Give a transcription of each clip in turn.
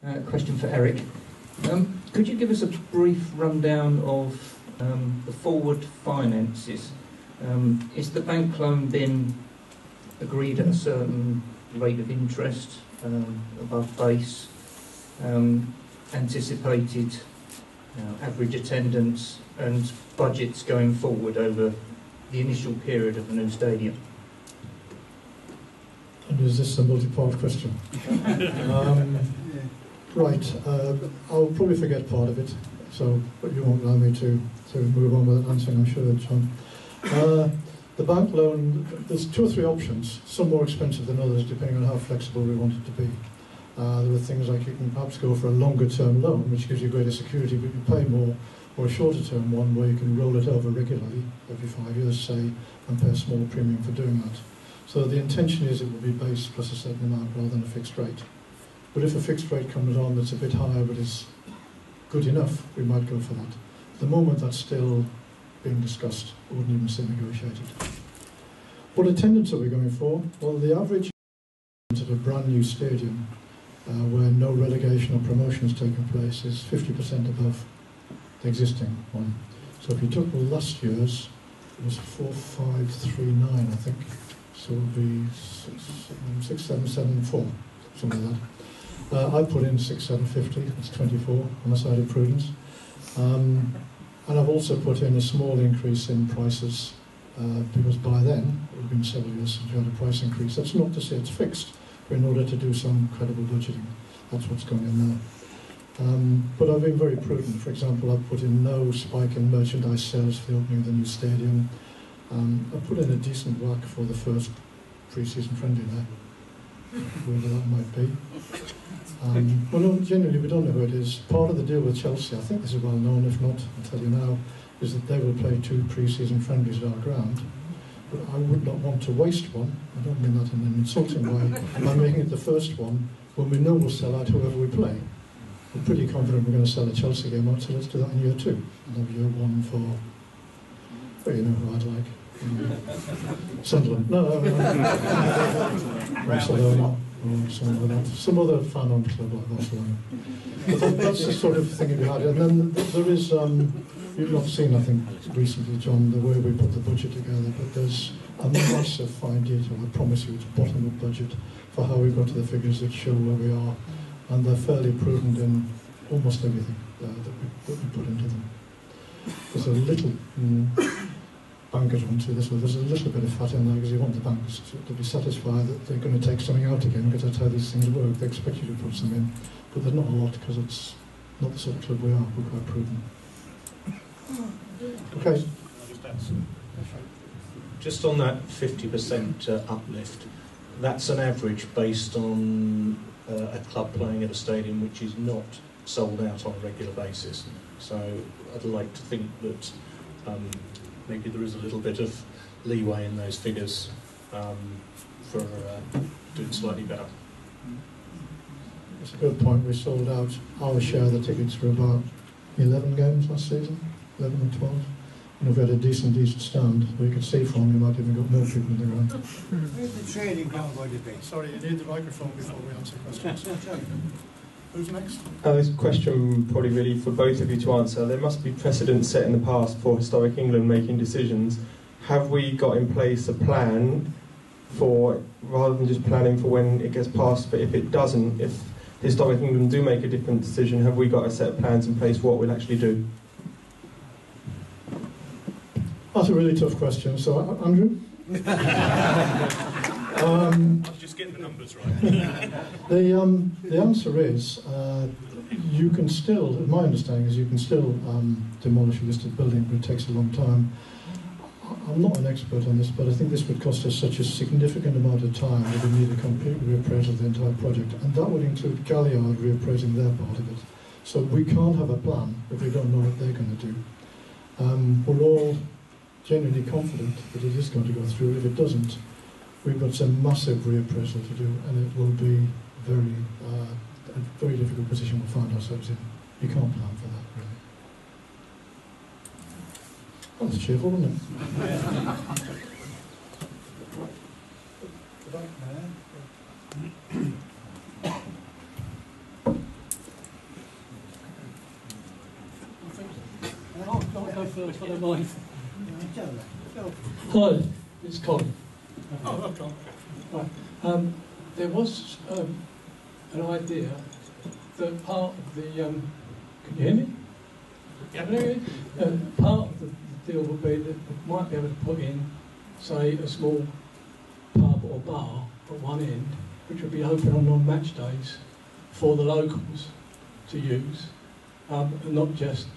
Question for Eric. Could you give us a brief rundown of the forward finances? Is the bank loan then agreed at a certain rate of interest above base, anticipated average attendance and budgets going forward over the initial period of the new stadium? And is this a multi-part question? Right, I'll probably forget part of it, but you won't allow me to move on with answering, I'm sure, John. The bank loan, there's 2 or 3 options, some more expensive than others depending on how flexible we want it to be. There are things like you can perhaps go for a longer term loan, which gives you greater security, but you pay more, or a shorter term one where you can roll it over regularly, every 5 years, say, and pay a small premium for doing that. So the intention is it will be base plus a certain amount rather than a fixed rate. But if a fixed rate comes on that's a bit higher but is good enough, we might go for that. At the moment that's still being discussed, I wouldn't even say negotiated. What attendance are we going for? Well, the average at a brand new stadium where no relegation or promotion has taken place is 50% above the existing one. So if you took last year's, it was 4,539, I think. So it would be 6,774, something like that. I put in 6,750, that's 24 on the side of prudence. And I've also put in a small increase in prices because by then, it would have been several years since we had a price increase. That's not to say it's fixed, but in order to do some credible budgeting, that's what's going in there. But I've been very prudent. For example, I've put in no spike in merchandise sales for the opening of the new stadium. I've put in a decent whack for the first pre-season friendly there, whoever that might be. Well, no, genuinely, we don't know who it is. Part of the deal with Chelsea, I think this is well known, if not, I'll tell you now, is that they will play 2 pre-season friendlies at our ground. But I would not want to waste one, I don't mean that in an insulting way, by making it the first one when we know we'll sell out whoever we play. We're pretty confident we're going to sell a Chelsea game out, so let's do that in year 2. And have year 1 for, well, you know who I'd like. Sunderland. No. Barcelona. Or something like that. Some other fan-owned club like Barcelona. But that's the sort of thing we had. And then there is, you've not seen, I think, recently, John, the way we put the budget together, but there's a massive fine detail, I promise you, it's bottom-up budget for how we got to the figures that show where we are. And they're fairly prudent in almost everything that we put into them. There's a little... bankers want to this, there's a little bit of fat in there because you want the bankers to be satisfied that they're going to take something out again, because that's how these things work. They expect you to put some in, but there's not a lot because it's not the sort of club we are. We're quite prudent. Okay. Just on that 50% uplift, that's an average based on a club playing at a stadium which is not sold out on a regular basis. So I'd like to think that maybe there is a little bit of leeway in those figures for doing slightly better. It's a good point. We sold out our share of the tickets for about 11 games last season, 11 or 12. And if we had a decent stand, we could see from, we might even got more people in the ground. Where's the training ground going to be? Sorry, you need the microphone before we answer questions. Who's next? This question probably really for both of you to answer. There must be precedents set in the past for Historic England making decisions. Have we got in place a plan for, rather than just planning for when it gets passed, but if it doesn't, if Historic England do make a different decision, have we got a set of plans in place for what we'll actually do? That's a really tough question. So, Andrew? I was just getting the numbers right. The answer is, you can still, my understanding is you can still demolish a listed building, but it takes a long time. I'm not an expert on this, but I think this would cost us such a significant amount of time that we need a complete reappraisal of the entire project, and that would include Galliard reappraising their part of it. So we can't have a plan if we don't know what they're going to do. We're all genuinely confident that it is going to go through. If it doesn't, we've got some massive reappraisal to do, and it will be a very difficult position we'll find ourselves in. You can't plan for that, really. Well, that's cheerful, isn't it? for the mind. Hi, it's Colin. Oh, okay. Right. There was an idea that part of the can you hear me? Yeah. Part of the deal would be that we might be able to put in, say, a small pub or bar at one end, which would be open on non-match days for the locals to use, and not just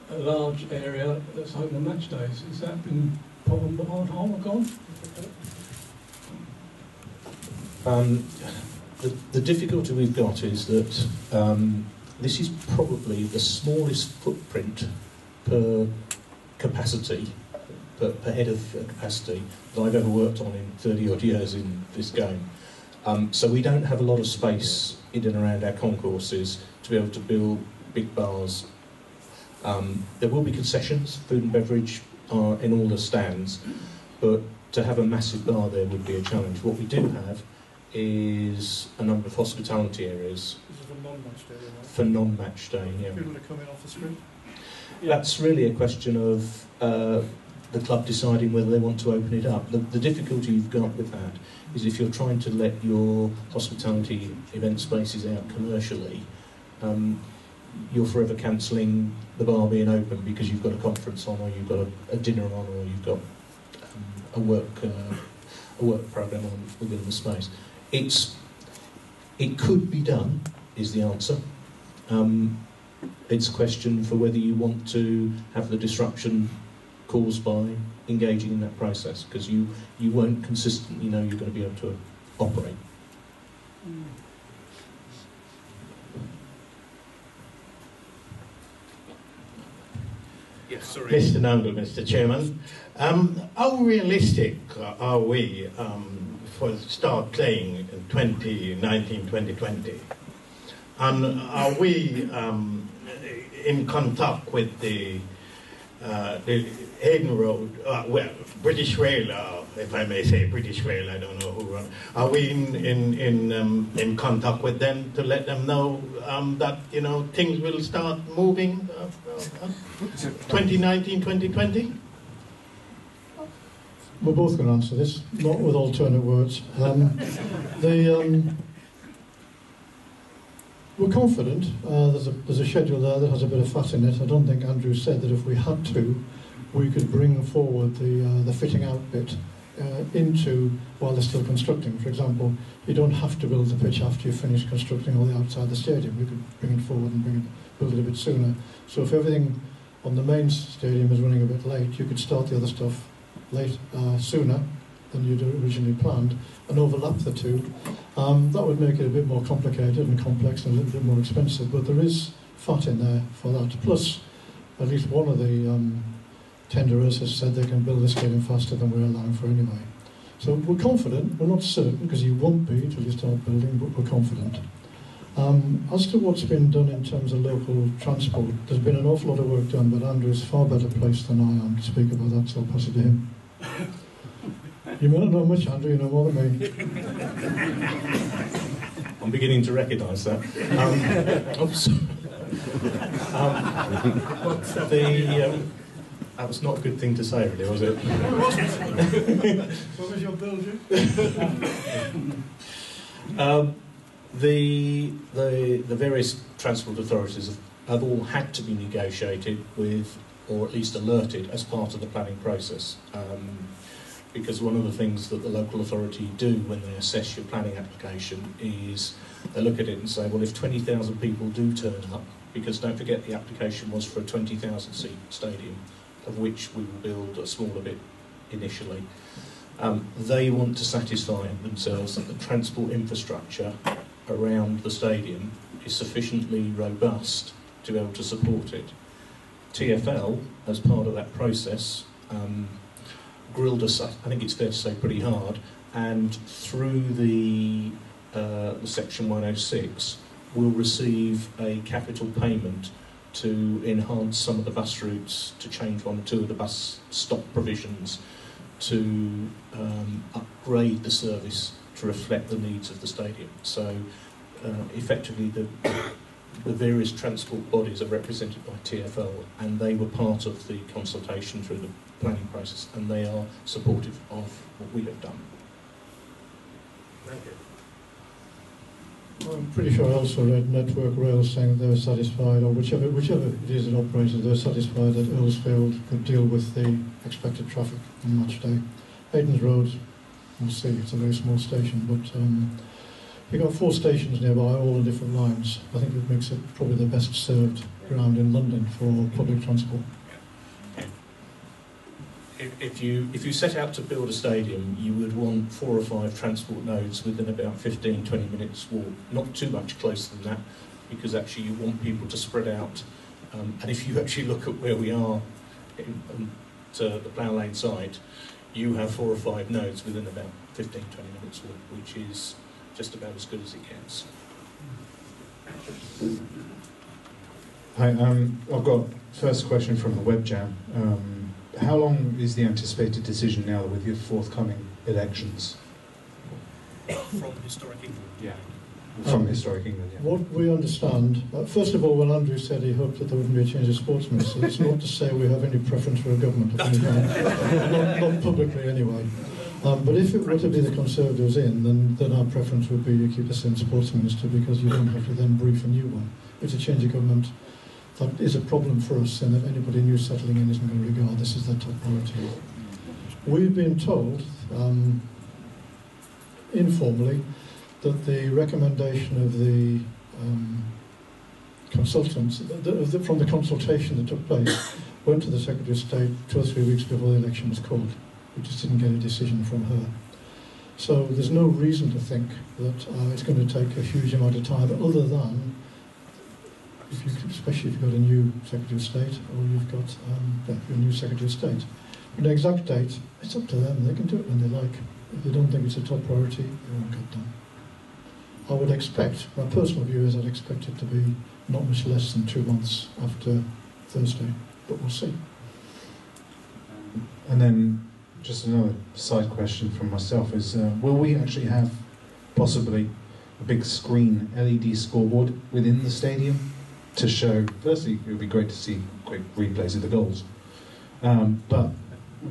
a large area that's open on match days. Has that been put on hold or gone? The difficulty we've got is that this is probably the smallest footprint per capacity, per head of capacity that I've ever worked on in 30 odd years in this game. So we don't have a lot of space in and around our concourses to be able to build big bars. There will be concessions, food and beverage are in all the stands, but to have a massive bar there would be a challenge. What we do have is a number of hospitality areas. This is for non-match day, right? For non-match day, yeah. People are coming off the street. That's really a question of the club deciding whether they want to open it up. The difficulty you've got with that is if you're trying to let your hospitality event spaces out commercially, you're forever cancelling the bar being open because you've got a conference on, or you've got a dinner on, or you've got a work programme on within the space. It could be done, is the answer. It's a question for whether you want to have the disruption caused by engaging in that process, because you won't consistently know you're going to be able to operate. Yes, sorry. Mr. Nandle, Mr. Chairman. How realistic are we for start playing in 2019, 2020? And are we in contact with the Hayden Road, British Rail, if I may say British Rail, I don't know who run. Are we in contact with them to let them know that things will start moving 2019, 2020? We're both going to answer this, not with alternate words. We're confident. There's a schedule there that has a bit of fat in it. I don't think Andrew said that if we had to, we could bring forward the fitting out bit into while they're still constructing. For example, you don't have to build the pitch after you finish constructing all the outside the stadium. We could bring it forward and build it a bit sooner. So if everything on the main stadium is running a bit late, you could start the other stuff sooner than you'd originally planned and overlap the two. That would make it a bit more complicated and complex and a little bit more expensive, but there is fat in there for that. Plus, at least one of the tenderers has said they can build the stadium faster than we're allowing for anyway. So we're confident. We're not certain, because you won't be till you start building, but we're confident. As to what's been done in terms of local transport, there's been an awful lot of work done, but Andrew is far better placed than I am to speak about that, so I'll pass it to him. You may not know much, Andrew, you know more than me. I'm beginning to recognise that. That was not a good thing to say, really, was it? What was your building? The various transport authorities have all had to be negotiated with, or at least alerted, as part of the planning process. Because one of the things that the local authority do when they assess your planning application is they look at it and say, well, if 20,000 people do turn up, because don't forget the application was for a 20,000 seat stadium, of which we will build a smaller bit initially, they want to satisfy themselves that the transport infrastructure around the stadium is sufficiently robust to be able to support it. TfL, as part of that process, grilled us, I think it's fair to say, pretty hard, and through the Section 106 will receive a capital payment to enhance some of the bus routes, to change one or two of the bus stop provisions, to upgrade the service to reflect the needs of the stadium. So effectively the various transport bodies are represented by TfL, and they were part of the consultation through the planning process, and they are supportive of what we have done. Thank you. I'm pretty sure I also read Network Rail saying they were satisfied, or whichever it is that operated, they were satisfied that Earlsfield could deal with the expected traffic on match day. Hayden's Road, we'll see, it's a very small station, but you've got 4 stations nearby, all on different lines. I think it makes it probably the best served ground in London for public transport. If you set out to build a stadium, you would want 4 or 5 transport nodes within about 15-20 minutes walk, not too much closer than that, because actually you want people to spread out. And if you actually look at where we are to the Plough Lane site, you have 4 or 5 nodes within about 15-20 minutes walk, which is just about as good as it gets. Hi, I've got first question from the web jam. How long is the anticipated decision now with your forthcoming elections? From Historic England? Yeah. From Historic England, yeah. What we understand, first of all, when Andrew said he hoped that there wouldn't be a change of sports minister, it's not to say we have any preference for a government of any kind, not publicly anyway. But if it were to be the Conservatives in, then our preference would be to keep the same sports minister, because you don't have to then brief a new one. It's a change of government. That is a problem for us, in that anybody new settling in isn't going to regard this as their top priority. We've been told, informally, that the recommendation of the consultants, from the consultation that took place, went to the Secretary of State 2 or 3 weeks before the election was called. We just didn't get a decision from her. So there's no reason to think that it's going to take a huge amount of time, other than, especially if you've got a new Secretary of State, or you've got a new Secretary of State. But the exact date, it's up to them. They can do it when they like. If they don't think it's a top priority, it won't get done. I would expect, my personal view is I'd expect it to be not much less than 2 months after Thursday, but we'll see. And then just another side question from myself is, will we actually have possibly a big screen LED scoreboard within the stadium to show, firstly, it would be great to see quick replays of the goals, but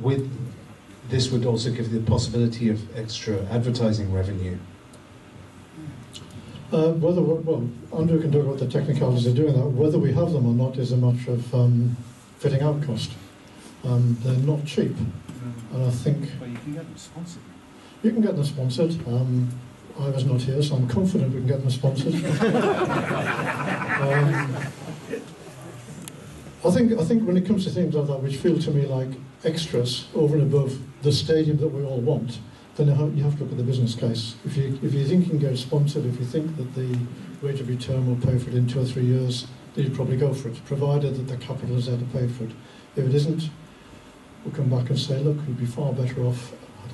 with this would also give the possibility of extra advertising revenue. Well, Andrew can talk about the technicalities of doing that. Whether we have them or not is a matter of fitting out cost. They're not cheap, and I think... Well, you can get them sponsored. You can get them sponsored. I was not here, so I'm confident we can get them sponsored. I think when it comes to things like that, which feel to me like extras over and above the stadium that we all want, then you have to look at the business case. If you think you can get it sponsored, if you think that the rate of return will pay for it in 2 or 3 years, then you'd probably go for it, provided that the capital is there to pay for it. If it isn't, we'll come back and say, look, we'd be far better off, I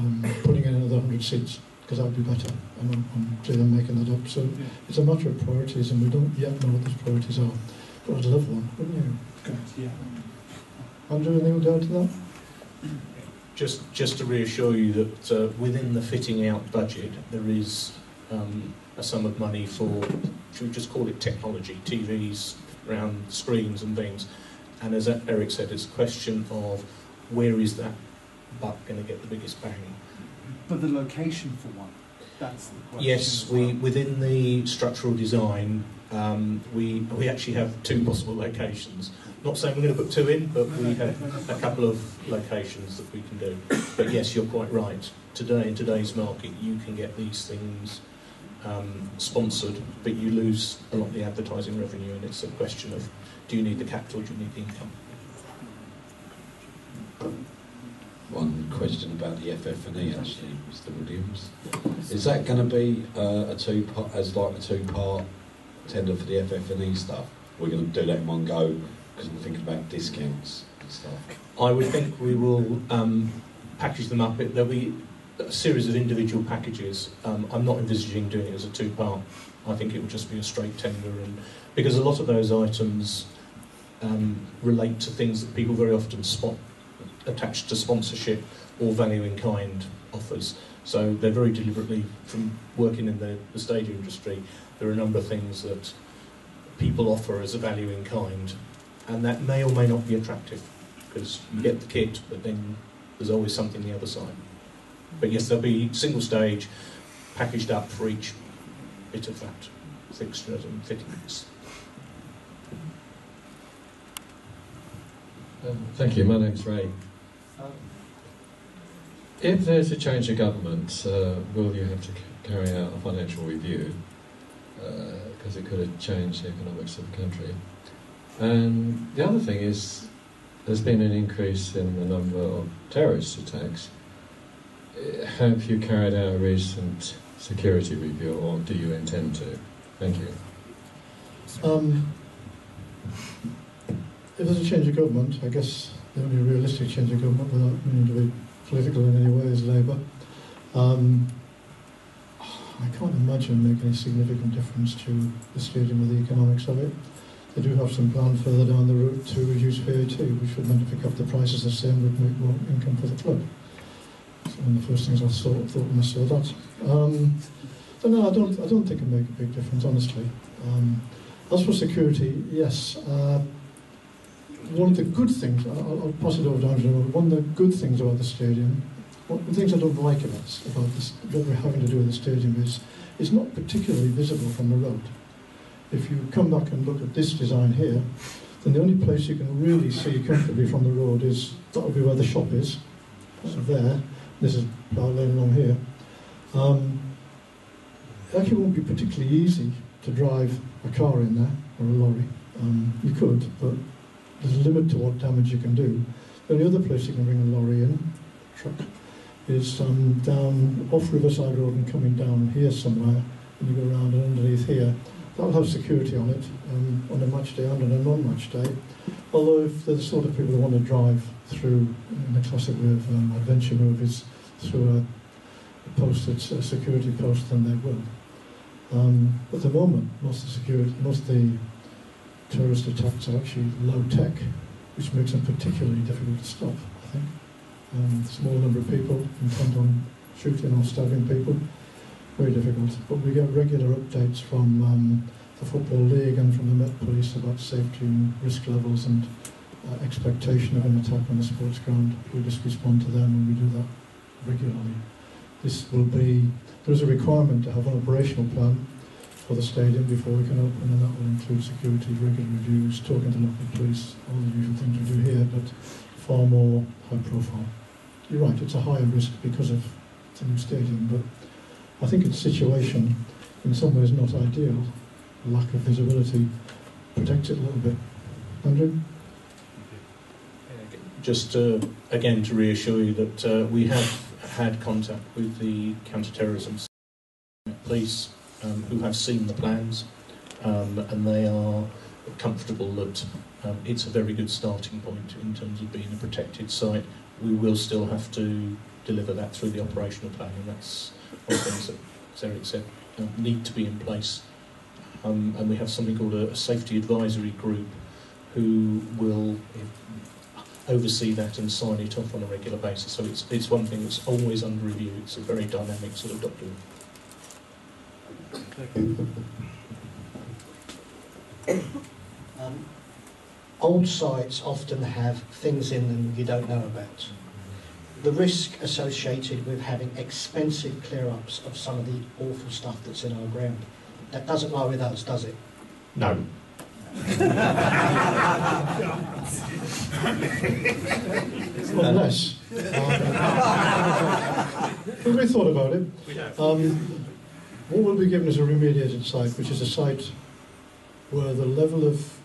don't know, putting in another 100 seats, because that would be better. And I'm clear I'm making that up. So it's a matter of priorities, and we don't yet know what those priorities are. But I'd love one, wouldn't you? Good, yeah. Andrew, anything to add to that? Just to reassure you that within the fitting out budget, there is a sum of money for, should we just call it technology, TVs, round screens and things. And as Eric said, it's a question of where is that buck going to get the biggest bang. But the location for one, that's the question. Yes, within the structural design, we actually have 2 possible locations. Not saying we're going to put 2 in, but we have a couple of locations that we can do. But yes, you're quite right. Today, in today's market, you can get these things sponsored, but you lose a lot of the advertising revenue, and it's a question of, do you need the capital, do you need the income? One question about the FF&E actually, Mr. Williams. Is that going to be a two-part tender for the FF&E stuff? We're going to do that in one go because we're thinking about discounts and stuff. I would think we will package them up. There'll be a series of individual packages. I'm not envisaging doing it as a 2-part. I think it will just be a straight tender, and because a lot of those items relate to things that people very often spot attached to sponsorship or value in kind offers. So they're very deliberately, from working in the stadium industry, there are a number of things that people offer as a value in kind, and that may or may not be attractive, because you get the kit, but then there's always something the other side. But yes, there'll be single stage, packaged up for each bit of that fixtures and fittings. Thank you. My name's Ray. If there's a change of government, will you have to carry out a financial review? Because it could have changed the economics of the country. And the other thing is, there's been an increase in the number of terrorist attacks. Have you carried out a recent security review, or do you intend to? Thank you. If there's a change of government, I guess the only realistic change of government, without meaning to be political in any way, is Labour. I can't imagine making a significant difference to the stadium or the economics of it. They do have some plan further down the route to reduce VAT, which would meant to pick up the prices the same, would make more income for the club. So one of the first things I thought when I saw that. So no, I don't think it'd make a big difference, honestly. As for security, yes. One of the good things, I'll pass it over to Angela, one of the good things about the stadium, one of the things I don't like about this, what we're having to do with the stadium is, it's not particularly visible from the road. If you come back and look at this design here, then the only place you can really see comfortably from the road is, that'll be where the shop is, there. This is Plough Lane along here. It actually won't be particularly easy to drive a car in there, or a lorry. You could, but there's a limit to what damage you can do. The only other place you can bring a lorry in, truck, is down off Riverside Road and coming down here somewhere, and you go around and underneath here. That'll have security on it, on a match day and on a non-match day. Although if they're the sort of people that want to drive through, in the classic way of adventure movies, through a posted security post, then they will. At the moment, most of the terrorist attacks are actually low-tech, which makes them particularly difficult to stop, I think. A small number of people intent on shooting or stabbing people, very difficult. But we get regular updates from the Football League and from the Met Police about safety and risk levels and expectation of an attack on the sports ground. We just respond to them, and we do that regularly. There is a requirement to have an operational plan for the stadium before we can open, and that will include security, regular reviews, talking to local police, all the usual things we do here, but far more high profile. You're right, it's a higher risk because of the new stadium, but I think its situation in some ways not ideal. Lack of visibility protects it a little bit. Andrew? Just again to reassure you that we have had contact with the counter-terrorism police who have seen the plans, and they are comfortable that it's a very good starting point in terms of being a protected site. We will still have to deliver that through the operational plan, and that's one of the things that, as Eric said, need to be in place. And we have something called a safety advisory group who will oversee that and sign it off on a regular basis. So it's one thing that's always under review. It's a very dynamic sort of document. Old sites often have things in them you don't know about. The risk associated with having expensive clear-ups of some of the awful stuff that's in our ground. That doesn't lie with us, does it? No. Unless. Have we thought about it? We have. What will be given as a remediated site, which is a site where the level of,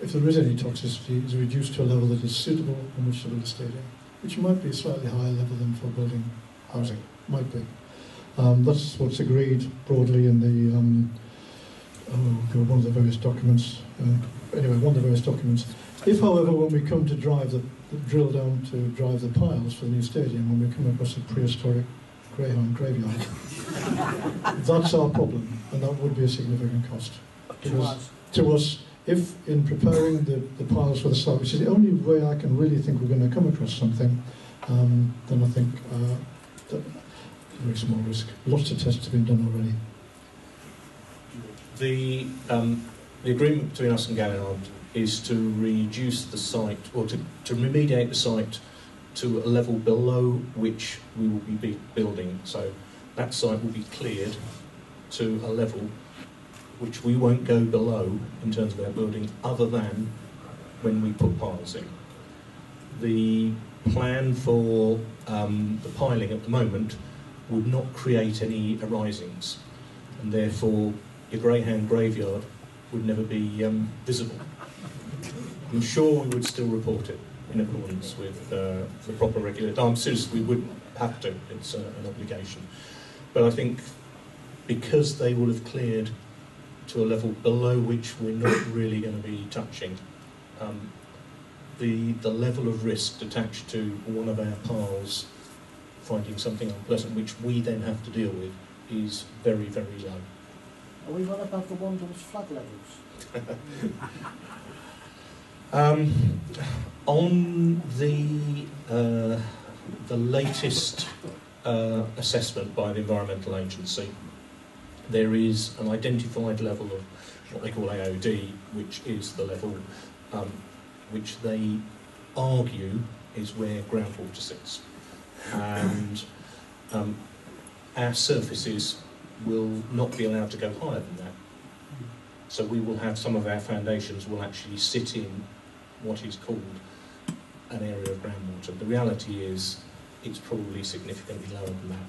if there is any toxicity, is reduced to a level that is suitable on which to build a stadium, which might be a slightly higher level than for building housing, might be. That's what's agreed broadly in the, one of the various documents. Anyway, one of the various documents. If, however, when we come to drive the drill down to drive the piles for the new stadium, when we come across a prehistoric greyhound graveyard, that's our problem, and that would be a significant cost. To us, if in preparing the piles for the site, which is the only way I can really think we're going to come across something, then I think that's a very small risk. Lots of tests have been done already. The the agreement between us and Galliard is to reduce the site, or to remediate the site to a level below which we will be building. So that site will be cleared to a level which we won't go below in terms of our building, other than when we put piles in. The plan for the piling at the moment would not create any arisings, and therefore your greyhound graveyard would never be visible. I'm sure we would still report it in accordance with the proper regulations. I'm serious, we would have to, it's an obligation. But I think because they will have cleared to a level below which we're not really going to be touching, the level of risk attached to one of our piles finding something unpleasant, which we then have to deal with, is very, very low. Are we well above the Wandle's flood levels? On the latest assessment by the Environmental Agency, there is an identified level of what they call AOD, which is the level which they argue is where groundwater sits. And our surfaces will not be allowed to go higher than that. So we will have some of our foundations will actually sit in what is called an area of groundwater. The reality is it's probably significantly lower than that.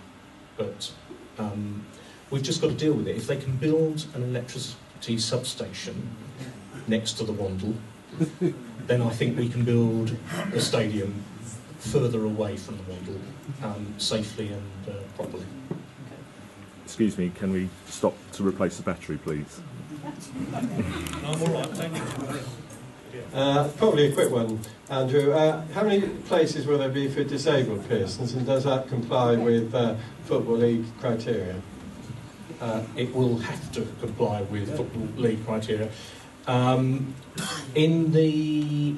But we've just got to deal with it. If they can build an electricity substation next to the Wandle, then I think we can build a stadium further away from the Wandle, safely and properly. Excuse me, can we stop to replace the battery, please? I'm all right, thank you. Probably a quick one, Andrew. How many places will there be for disabled persons, and does that comply with Football League criteria? It will have to comply with Football League criteria. In the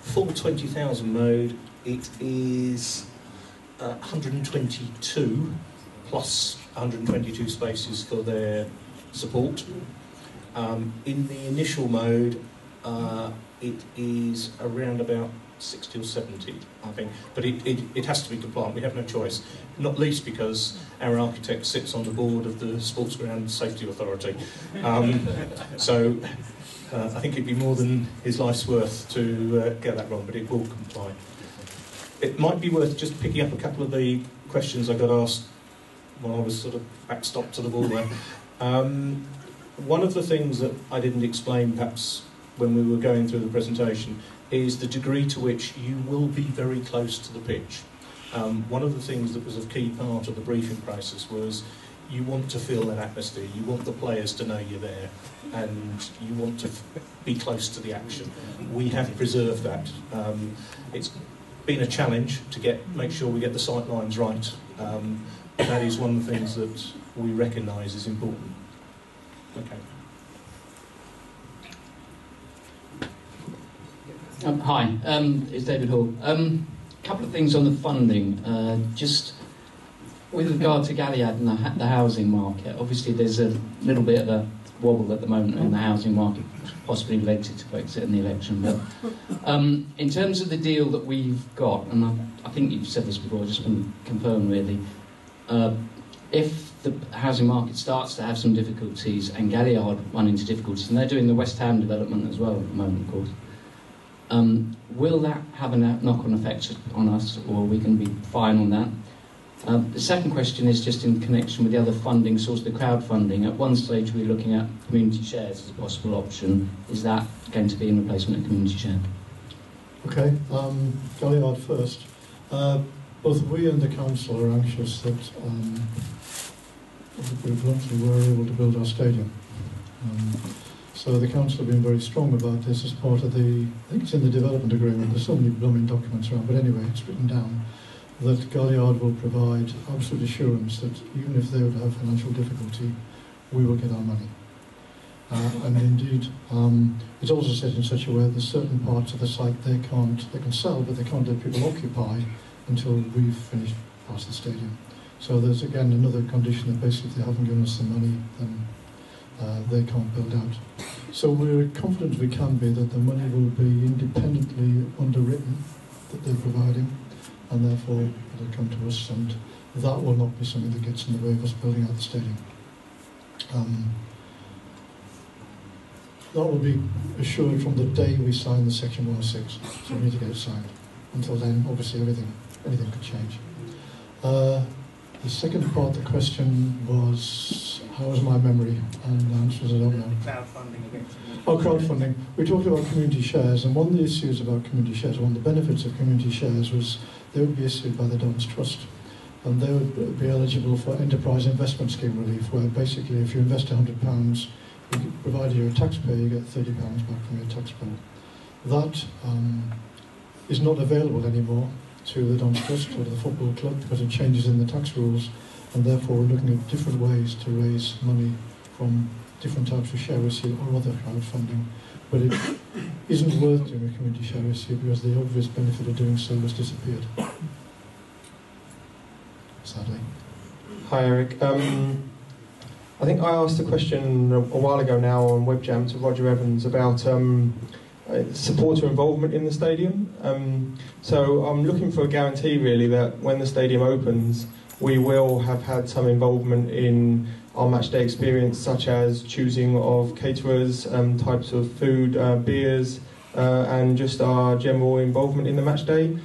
full 20,000 mode, it is 122 plus 122 spaces for their support. In the initial mode, it is around about 60 or 70, I think, but it has to be compliant. We have no choice, not least because our architect sits on the board of the Sports Ground Safety Authority. So I think it'd be more than his life's worth to get that wrong, but it will comply. It might be worth just picking up a couple of the questions I got asked while I was sort of backstopped to the ball there. One of the things that I didn't explain perhaps when we were going through the presentation is the degree to which you will be very close to the pitch. One of the things that was a key part of the briefing process was you want to feel that atmosphere, you want the players to know you're there, and you want to be close to the action. We have preserved that. It's been a challenge to make sure we get the sight lines right. That is one of the things that we recognise is important. Okay. Hi, it's David Hall. A couple of things on the funding. Just with regard to Galliard and the housing market, obviously there's a little bit of a wobble at the moment in the housing market, possibly related to Brexit and the election. But in terms of the deal that we've got, and I think you've said this before, I just want to confirm really, if the housing market starts to have some difficulties and Galliard run into difficulties, and they're doing the West Ham development as well at the moment, of course, will that have a knock-on effect on us, or are we going to be fine on that? The second question is just in connection with the other funding source, the crowdfunding. At one stage we were looking at community shares as a possible option. Is that going to be in replacement of community share? Okay, Galliard first. Both we and the council are anxious that we bluntly were able to build our stadium. So the council have been very strong about this as part of the, I think it's in the development agreement, there's so many blooming documents around, but anyway, it's written down that Galliard will provide absolute assurance that even if they would have financial difficulty, we will get our money. And indeed, it's also set in such a way that there's certain parts of the site they can sell, but they can't let people occupy until we've finished past the stadium. So there's again another condition that basically if they haven't given us the money, then they can't build out. So we're confident we can be that the money will be independently underwritten that they're providing, and therefore it'll come to us, and that will not be something that gets in the way of us building out the stadium. That will be assured from the day we sign the Section 106, so we need to get it signed. Until then, obviously, anything could change. The second part of the question was, how was my memory? And the answer is I don't know. Crowdfunding against. Oh, crowdfunding. We talked about community shares, and one of the issues about community shares, one of the benefits of community shares was they would be issued by the Dons Trust, and they would be eligible for enterprise investment scheme relief, where basically if you invest £100, provided you're a taxpayer, you get £30 back from your tax bill. That is not available anymore to the Dons Trust or to the football club because of changes in the tax rules, and therefore we're looking at different ways to raise money from different types of share issue or other crowdfunding. But it isn't worth doing a community share issue because the obvious benefit of doing so has disappeared, sadly. Hi, Eric. I think I asked a question a while ago now on WebJam to Roger Evans about supporter involvement in the stadium. So I'm looking for a guarantee really that when the stadium opens we will have had some involvement in our matchday experience, such as choosing of caterers, types of food, beers, and just our general involvement in the matchday,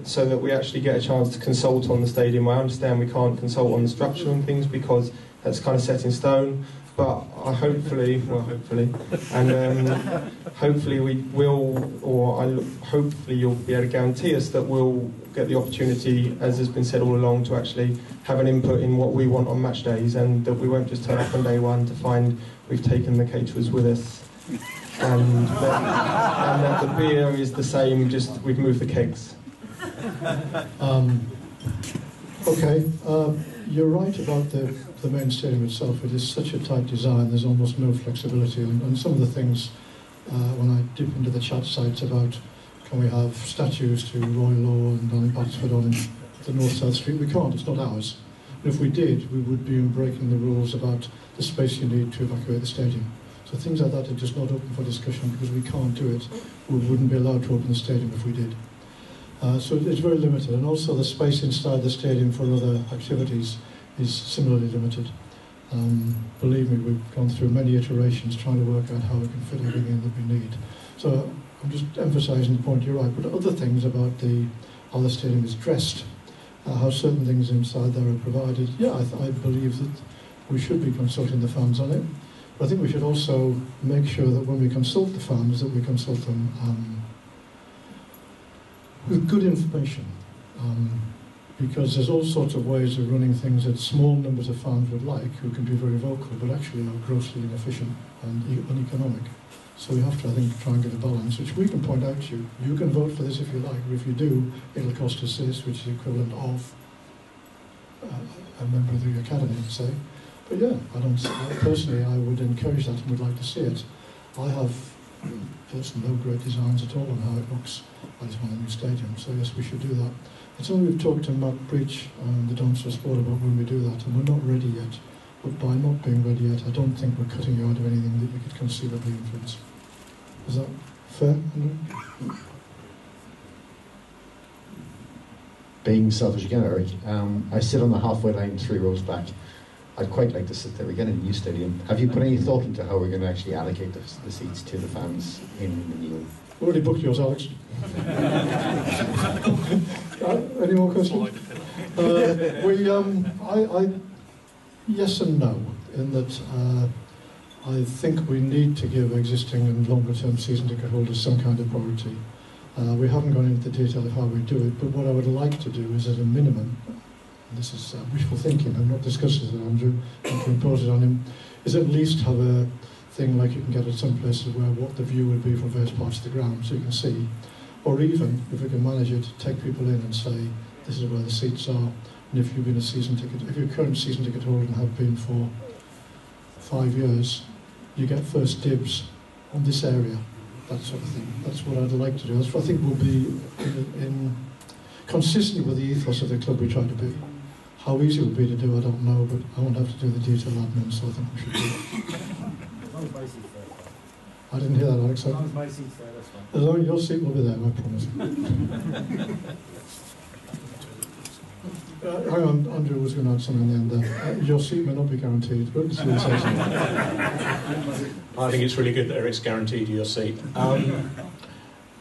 so that we actually get a chance to consult on the stadium. I understand we can't consult on the structure and things because that's kind of set in stone, but hopefully we will, or hopefully you'll be able to guarantee us that we'll get the opportunity, as has been said all along, to actually have an input in what we want on match days, and that we won't just turn up on day one to find we've taken the caterers with us, and that the beer is the same, just we've moved the kegs. Okay, you're right about the main stadium itself. It is such a tight design, there's almost no flexibility, and some of the things, when I dip into the chat sites about can we have statues to Roy Law and Donny Botsford on the North-South Street, we can't, it's not ours. And if we did, we would be breaking the rules about the space you need to evacuate the stadium. So things like that are just not open for discussion because we can't do it. We wouldn't be allowed to open the stadium if we did. So it's very limited, and also the space inside the stadium for other activities is similarly limited. Believe me, we've gone through many iterations trying to work out how we can fit everything in that we need. So I'm just emphasising the point, you're right, but other things about how the stadium is dressed, how certain things inside there are provided, yeah, I believe that we should be consulting the fans on it. But I think we should also make sure that when we consult the fans, that we consult them with good information. Because there's all sorts of ways of running things that small numbers of fans would like, who can be very vocal, but actually are grossly inefficient and uneconomic. So we have to, I think, try and get a balance, which we can point out to you. You can vote for this if you like, but if you do, it'll cost us this, which is the equivalent of a member of the academy, say. But yeah, personally, I would encourage that and would like to see it. I have personally no great designs at all on how it looks. I just want a new stadium, so yes, we should do that. It's only we've talked to Matt Breach, the Dons Trust Board, about when we do that, and we're not ready yet. But by not being ready yet, I don't think we're cutting you out of anything that you could conceivably influence. Is that fair, Andrew? Being selfish again, Eric, I sit on the halfway line 3 rows back. I'd quite like to sit there again in the new stadium. Have you put any thought into how we're going to actually allocate the seats to the fans in the new? Already booked yours, Alex. Any more questions? Yes and no, in that I think we need to give existing and longer-term season ticket holders some kind of priority. We haven't gone into the detail of how we do it, but what I would like to do is, at a minimum, this is wishful thinking, I'm not discussing it with Andrew, and to impose it on him, is at least have a thing like you can get at some places where what the view would be from various parts of the ground, so you can see. Or even, if we can manage it, take people in and say, this is where the seats are, and if you've been if you're a current season ticket holder and have been for 5 years, you get first dibs on this area, that sort of thing. That's what I'd like to do. That's what I think will be consistent with the ethos of the club we try to be. How easy it will be to do, I don't know, but I won't have to do the detailed admin, so I think we should do it. I didn't hear that, Alex. As long as my seat's there, that's fine. As long as your seat will be there, I promise. Hang on, Andrew was going to add something in the end there. Your seat may not be guaranteed, but it's really say something. I think it's really good that Eric's guaranteed your seat.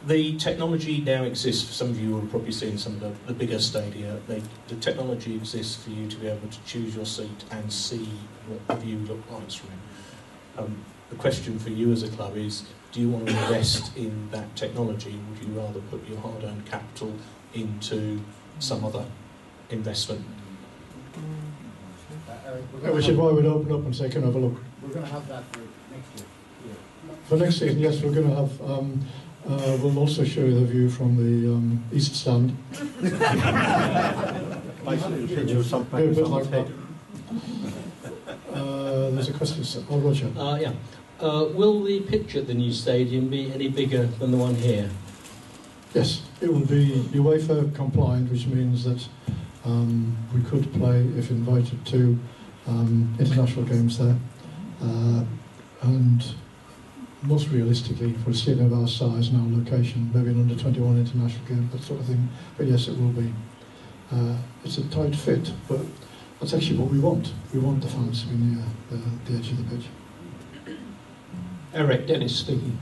The technology now exists, for some of you will have probably seen some of the bigger stadia, the technology exists for you to be able to choose your seat and see what the view looks like from it. The question for you as a club is, do you want to invest in that technology? Would you rather put your hard-earned capital into some other investment? Which is why we'd open up and say, can I have a look? We're going to have that for next year. For next season, yes, we're going to have... we'll also show you the view from the east stand. There's a question. Oh, Roger. Yeah. Will the pitch at the new stadium be any bigger than the one here? Yes, it will be UEFA compliant, which means that we could play, if invited to, international games there. And most realistically, for a stadium of our size and our location, maybe an under-21 international game, that sort of thing. But yes, it will be. It's a tight fit, but that's actually what we want. We want the fans to be near the edge of the pitch. Eric Dennis speaking.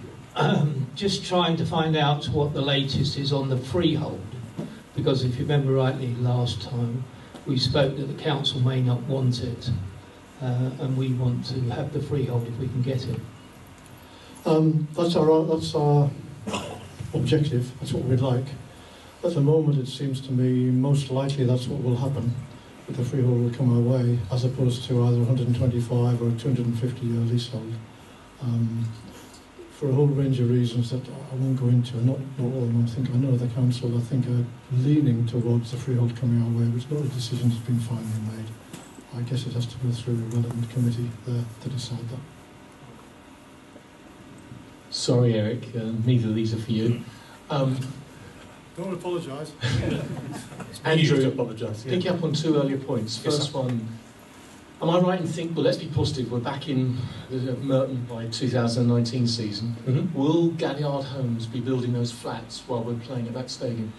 Just trying to find out what the latest is on the freehold, because if you remember rightly, last time we spoke that the council may not want it, and we want to have the freehold if we can get it. That's our objective. That's what we'd like. At the moment, it seems to me most likely that's what will happen. That the freehold will come our way, as opposed to either 125 or a 250-year leasehold. For a whole range of reasons that I won't go into, not all of them. I know the council, are leaning towards the freehold coming our way, which not a decision has been finally made. I guess it has to go through a relevant committee there to decide that. Sorry, Eric, neither of these are for you. Don't apologise. Andrew, apologise. Yeah. picking up on two earlier points. First one, am I right in thinking, well, let's be positive, we're back in Merton by 2019 season. Mm-hmm. Will Galliard Homes be building those flats while we're playing at that stadium?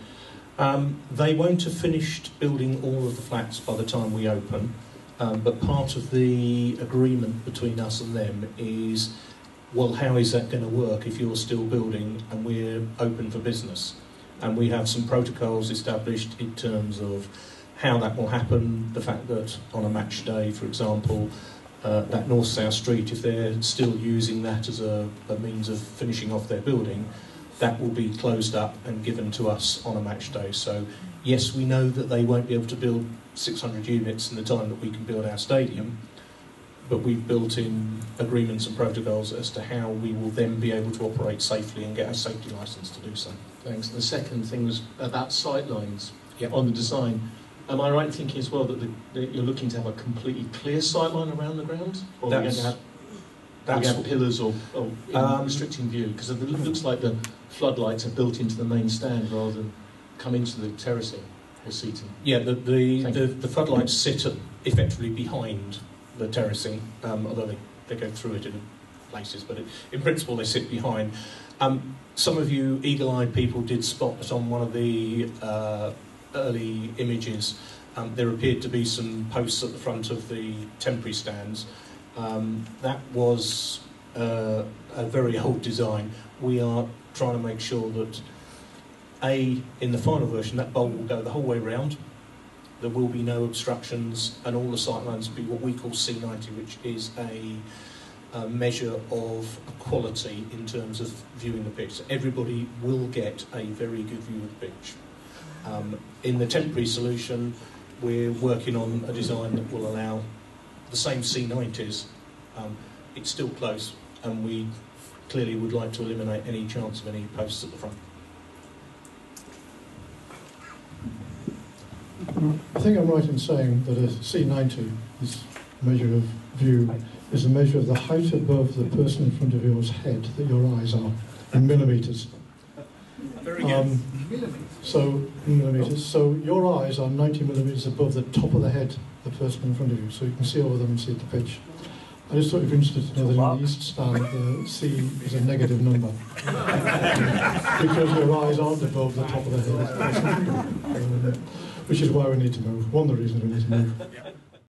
They won't have finished building all of the flats by the time we open, but part of the agreement between us and them is, well, how is that going to work if you're still building and we're open for business? And we have some protocols established in terms of how that will happen, the fact that on a match day, for example, that north-south street, if they're still using that as a means of finishing off their building, that will be closed up and given to us on a match day. So, yes, we know that they won't be able to build 600 units in the time that we can build our stadium, but we've built in agreements and protocols as to how we will then be able to operate safely and get our safety licence to do so. Thanks. The second thing was about sight lines on the design. Am I right in thinking as well that you're looking to have a completely clear sight line around the ground? Or are we going to have pillars or restricting view? Because it looks like the floodlights are built into the main stand rather than come into the terracing or seating. Yeah, the floodlights sit effectively behind the terracing, although they go through it in places, but in principle they sit behind. Some of you eagle-eyed people did spot that on one of the early images there appeared to be some posts at the front of the temporary stands. That was a very old design. We are trying to make sure that in the final version that bulb will go the whole way round. There will be no obstructions, and all the sight lines will be what we call C90, which is a measure of quality in terms of viewing the pitch. So everybody will get a very good view of the pitch. In the temporary solution, we're working on a design that will allow the same C90s. It's still close, and we clearly would like to eliminate any chance of any posts at the front. I think I'm right in saying that a C90, this measure of view, is a measure of the height above the person in front of yours head that your eyes are, in millimetres. Very good. Millimetres. So your eyes are 90 millimetres above the top of the head of the person in front of you, so you can see over them and see the pitch. I just thought you'd be interested to know that in the East Span, the C is a negative number. Because your eyes aren't above the top of the hill. Which is why we need to move. One of the reasons we need to move.